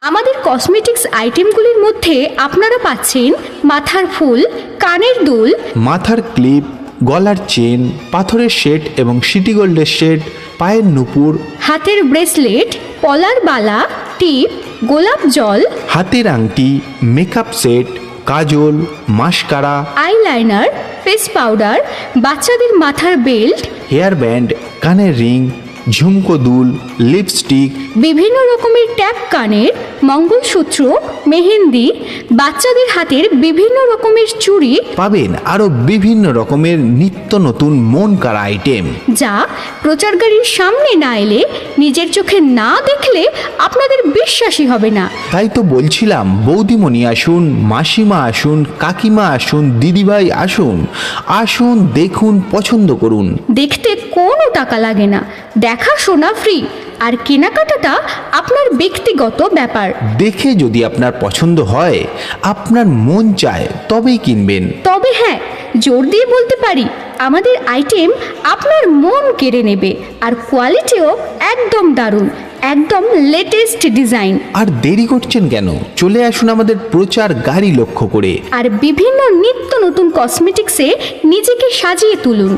আমাদের কসমেটিক্স আইটেমগুলির মধ্যে আপনারা পাচ্ছেন মাথার ফুল, কানের দুল, মাথার ক্লিপ, গলার চেন, পাথরের সেট এবং সিটি গোল্ডের সেট, পায়ের নুপুর, হাতের ব্রেসলেট, পলার বালা, টিপ, গোলাপ জল, হাতের আংটি, মেকআপ সেট, কাজল, মাস্কারা, আইলাইনার, ফেস পাউডার, বাচ্চাদের মাথার বেল্ট, হেয়ার ব্যান্ড, কানের রিং, ঝুমকো দুল, লিপস্টিক, বিভিন্ন রকমের ট্যাপ কানের, মঙ্গলসূত্র, মেহেন্দি, বাচ্চাদের হাতের বিভিন্ন রকমের চুড়ি, পাবেন আরও বিভিন্ন রকমের নিত্য নতুন মন কাড়া আইটেম। যা প্রচার গাড়ির সামনে না এলে, নিজের চোখে না দেখলে আপনাদের বিশ্বাসই হবে না। তাই তো বলছিলাম, বৌদিমণি আসুন, মাসিমা আসুন, কাকিমা আসুন, দিদিভাই আসুন, আসুন দেখুন, পছন্দ করুন। দেখতে কোনো টাকা লাগে না, দেখাশোনা ফ্রি, আর কেনাকাটাটা আপনার ব্যক্তিগত ব্যাপার। দেখে যদি আপনার পছন্দ হয়, আপনার মন চায়, তবেই কিনবেন। তবে হ্যাঁ, জোর দিয়ে বলতে পারি, আমাদের আইটেম আপনার মন কেড়ে নেবে, আর কোয়ালিটিও একদম দারুণ, একদম লেটেস্ট ডিজাইন। আর দেরি করছেন কেন? চলে আসুন আমাদের প্রচার গাড়ি লক্ষ্য করে। আর বিভিন্ন নিত্য নতুন কসমেটিক্সে নিজেকে সাজিয়ে তুলুন।